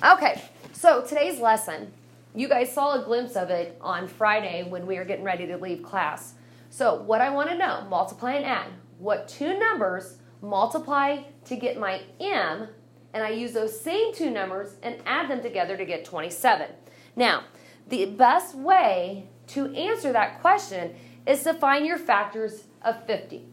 Okay, so today's lesson, you guys saw a glimpse of it on Friday when we were getting ready to leave class. So what I want to know, multiply and add, what two numbers multiply to get my m, and I use those same two numbers and add them together to get 27. Now, the best way to answer that question is to find your factors of 50.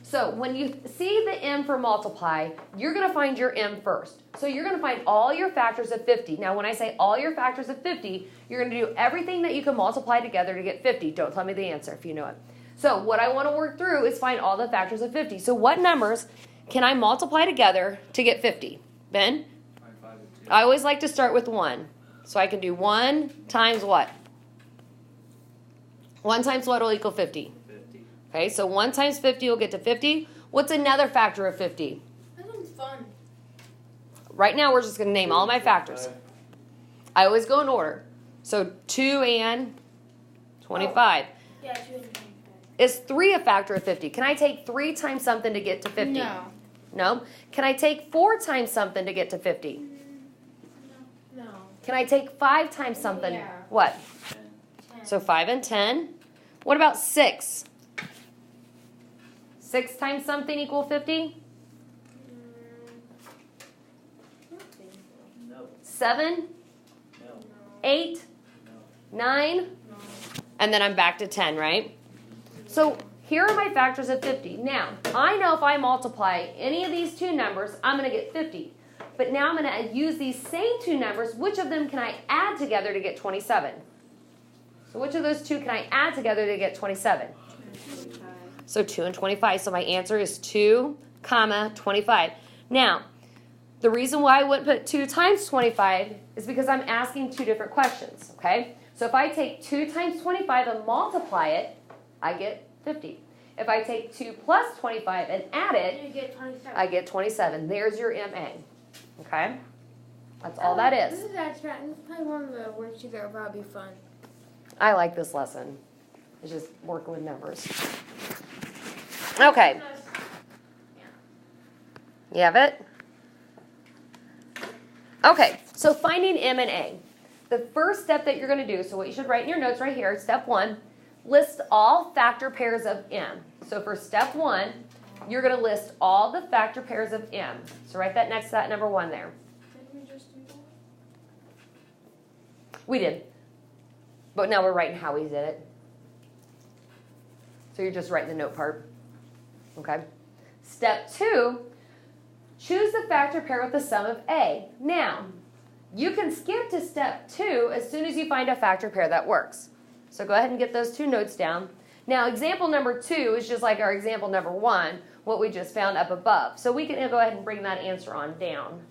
So when you see the m for multiply, you're going to find your m first. So you're going to find all your factors of 50. Now when I say all your factors of 50, you're going to do everything that you can multiply together to get 50. Don't tell me the answer if you know it. So what I want to work through is find all the factors of 50. So what numbers can I multiply together to get 50? Ben? I always like to start with 1. So I can do 1 times what? 1 times what will equal 50? Okay, so 1 times 50 will get to 50. What's another factor of 50? That sounds fun. Right now, we're just going to name all my factors. I always go in order. So 2 and 25. Oh. Yeah, 2 and 25. Is 3 a factor of 50? Can I take 3 times something to get to 50? No. No? Can I take 4 times something to get to 50? No. Can I take 5 times something? Yeah. What? 10. So 5 and 10. What about 6? 6 times something equal 50? No. 7? No. 8? No. 9? No. And then I'm back to 10, right? So here are my factors of 50. Now, I know if I multiply any of these two numbers, I'm going to get 50. But now I'm going to use these same two numbers. Which of them can I add together to get 27? So which of those two can I add together to get 27? 25. So 2 and 25. So my answer is 2, 25. Now, the reason why I wouldn't put 2 times 25 is because I'm asking two different questions, okay? So if I take 2 times 25 and multiply it, I get 50. If I take 2 plus 25 and add it, You get 27. I get 27. There's your MA, okay? That's all that is. This is probably one of the worksheets that would probably be fun. I like this lesson. It's just working with numbers. Okay. You have it? Okay, so finding M and A. The first step that you're going to do, so what you should write in your notes right here, step 1, list all factor pairs of M. So for step 1, you're going to list all the factor pairs of M. So write that next to that number 1 there. Didn't we just do that? We did. But now we're writing how we did it. So you're just writing the note part. Okay. Step 2, choose the factor pair with the sum of A. Now, you can skip to step 2 as soon as you find a factor pair that works. So go ahead and get those 2 notes down. Now, example number 2 is just like our example number 1, what we just found up above. So we can go ahead and bring that answer on down.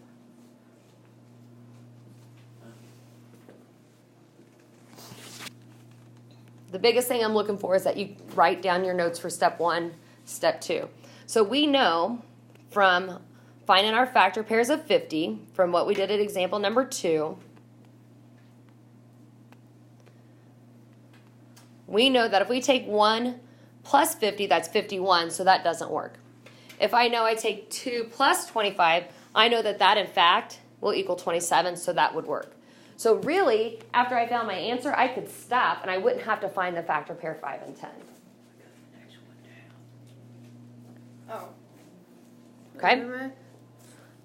The biggest thing I'm looking for is that you write down your notes for step 1, step 2. So we know from finding our factor pairs of 50, from what we did at example number 2, we know that if we take 1 plus 50, that's 51, so that doesn't work. If I know I take 2 plus 25, I know that that, in fact, will equal 27, so that would work. So really, after I found my answer, I could stop, and I wouldn't have to find the factor pair 5 and 10. Oh. Okay?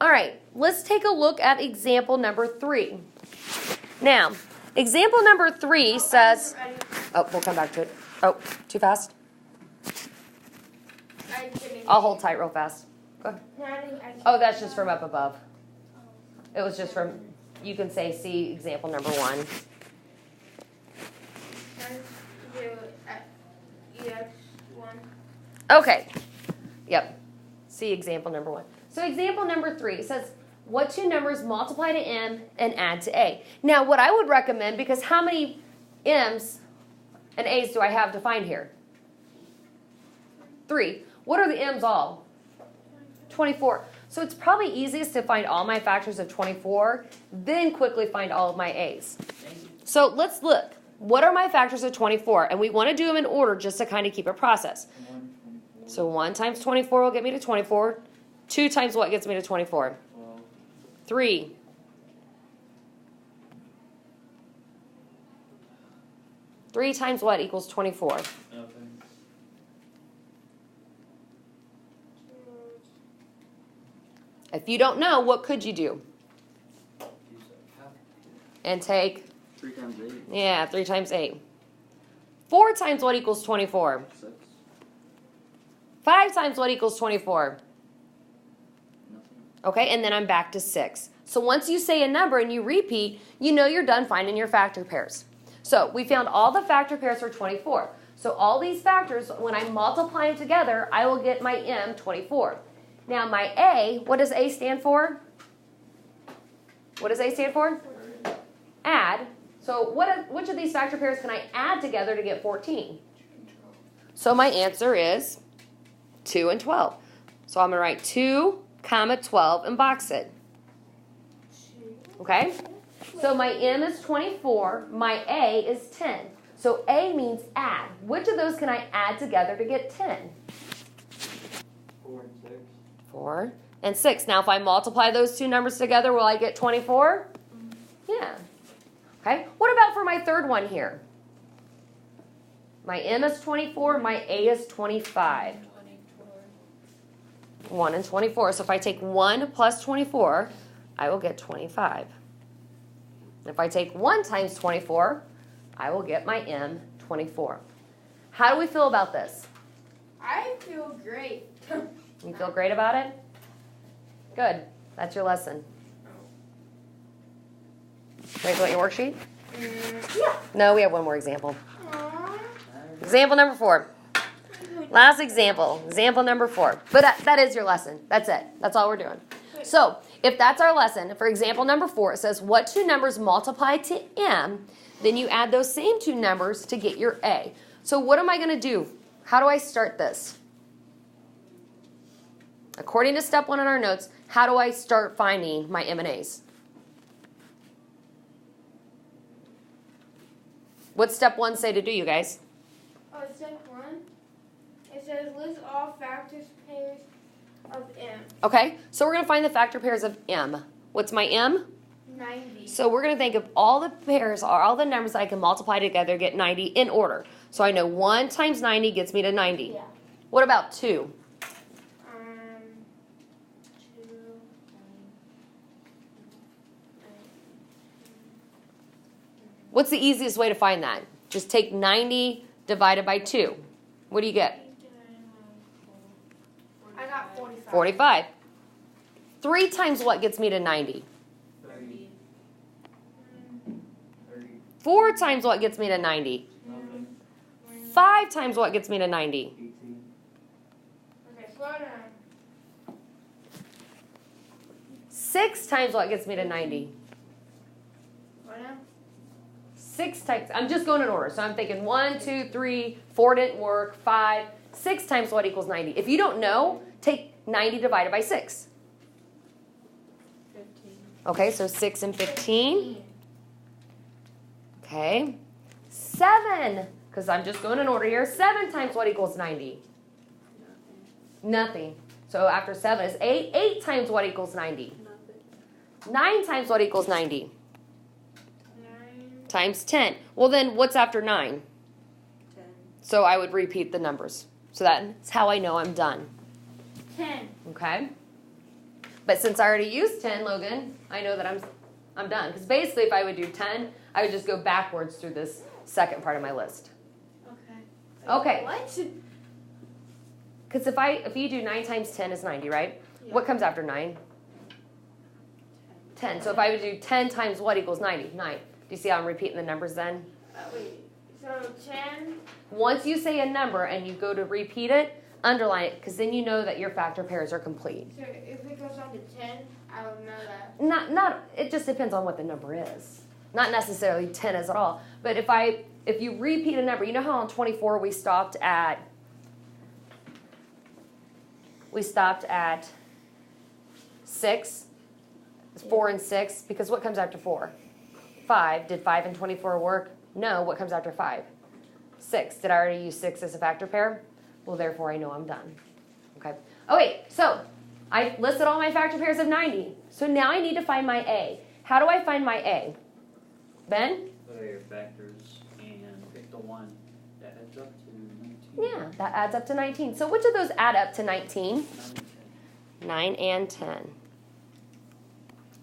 All right, let's take a look at example number 3. Now, example number 3 says... Oh, we'll come back to it. Oh, too fast? I'll hold tight real fast. Go ahead. Oh, that's just from up above. It was just from... You can say, see example number 1. Okay. Yep. See example number 1. So example number 3 says, what two numbers multiply to M and add to A? Now, what I would recommend, because how many M's and A's do I have to find here? 3. What are the M's all? 24. So it's probably easiest to find all my factors of 24, then quickly find all of my A's. So let's look. What are my factors of 24? And we want to do them in order just to kind of keep a process. So 1 times 24 will get me to 24. 2 times what gets me to 24? 3. 3 times what equals 24? Nothing. If you don't know, what could you do? You said half. And take, 3 times 8. yeah, 3 times 8. 4 times what equals 24? 6. 5 times what equals 24? Nothing. Okay, and then I'm back to 6. So once you say a number and you repeat, you know you're done finding your factor pairs. So we found all the factor pairs for 24. So all these factors, when I multiply them together, I will get my M, 24. Now my A, what does A stand for? What does A stand for? Add. So which of these factor pairs can I add together to get 14? So my answer is 2 and 12. So I'm going to write 2, 12 and box it. Okay? So my M is 24, my A is 10. So A means add. Which of those can I add together to get 10? 4 and 6. 4 and 6. Now if I multiply those two numbers together, will I get 24? Yeah. Okay? What about for my third one here? My M is 24, my A is 25. 1 and 24. So if I take 1 plus 24, I will get 25. If I take 1 times 24, I will get my M, 24. How do we feel about this? I feel great. You feel great about it? Good. That's your lesson. Ready to look at your worksheet? Yeah. No, we have one more example. Aww. Example number 4. Last example. Example number 4. But that is your lesson. That's it. That's all we're doing. So, if that's our lesson, for example number 4, it says what two numbers multiply to M, then you add those same two numbers to get your A. So what am I going to do? How do I start this? According to step 1 in our notes, how do I start finding my M and A's? What's step 1 say to do, you guys? Oh, step 1. It says list all factors pairs of M. Okay, so we're going to find the factor pairs of M. What's my M? 90. So we're going to think of all the pairs, or all the numbers that I can multiply together to get 90 in order. So I know 1 times 90 gets me to 90. Yeah. What about 2? 2. What's the easiest way to find that? Just take 90 divided by 2. What do you get? I got 45. 45. 3 times what gets me to 90? 30. 30. 4 times what gets me to 90? Nothing. 5 times what gets me to 90? 18. Okay, slow down. 6 times what gets me to 90? What now? 6 times. I'm just going in order. So I'm thinking 1, 2, 3, 4 didn't work, 5. 6 times what equals 90? If you don't know, take 90 divided by 6. 15. Okay, so 6 and 15. Okay. 7, because I'm just going in order here. 7 times what equals 90? Nothing. So after 7 is 8. 8 times what equals 90? 9 times what equals 90? 9. Times 10. Well, then what's after 9? 10. So I would repeat the numbers. So that's how I know I'm done. 10. Okay? But since I already used 10, Logan, I know that I'm done. Because basically if I would do 10, I would just go backwards through this second part of my list. Okay. Okay. What? Because if you do 9 times 10 is 90, right? Yeah. What comes after 9? 10. So if I would do 10 times what equals 90? 9. Do you see how I'm repeating the numbers then? Wait. So 10. Once you say a number and you go to repeat it, underline it, because then you know that your factor pairs are complete. So if it goes on to 10, I will know that. It just depends on what the number is. Not necessarily 10 is at all. But if you repeat a number, you know how on 24 we stopped at 6? It's 4 and 6, because what comes after 4? 5. Did 5 and 24 work? No. What comes after 5? 6. Did I already use 6 as a factor pair? Well, therefore, I know I'm done. Okay. Oh, wait. So I listed all my factor pairs of 90. So now I need to find my A. How do I find my A? Ben? What are your factors and pick the the 1. That adds up to 19. Yeah, that adds up to 19. So which of those add up to 19? 9 and 10. 9 and 10.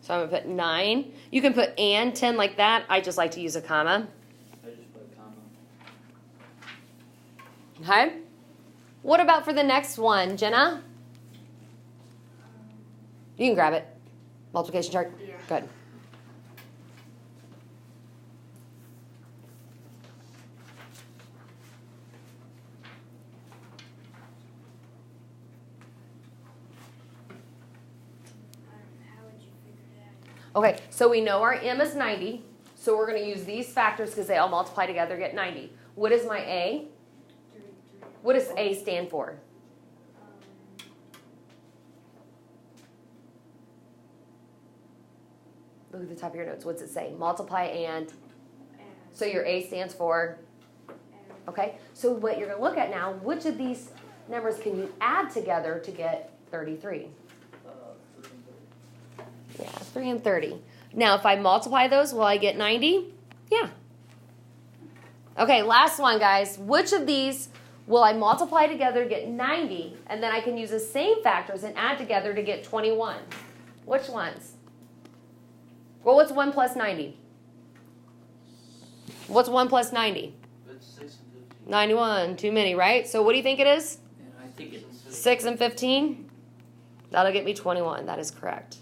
So I'm going to put 9. You can put and 10 like that. I just like to use a comma. I just put a comma. Okay? What about for the next one, Jenna? You can grab it. Multiplication chart? Yeah. Good. How would you figure that? Okay, so we know our M is 90. So we're going to use these factors because they all multiply together, get 90. What is my A? 3, 3. What does A stand for? Look at the top of your notes. What's it say? Multiply and. So your A stands for. Okay, so what you're going to look at now, which of these numbers can you add together to get 33? 3 and 30. Yeah, 3 and 30. Now, if I multiply those, will I get 90? Yeah. Okay, last one, guys. Which of these will I multiply together to get 90, and then I can use the same factors and add together to get 21? Which ones? Well, what's 1 plus 90? What's 1 plus 90? That's 6 and 15. 91. Too many, right? So what do you think it is? And I think it's 6 and 15? That'll get me 21. That is correct.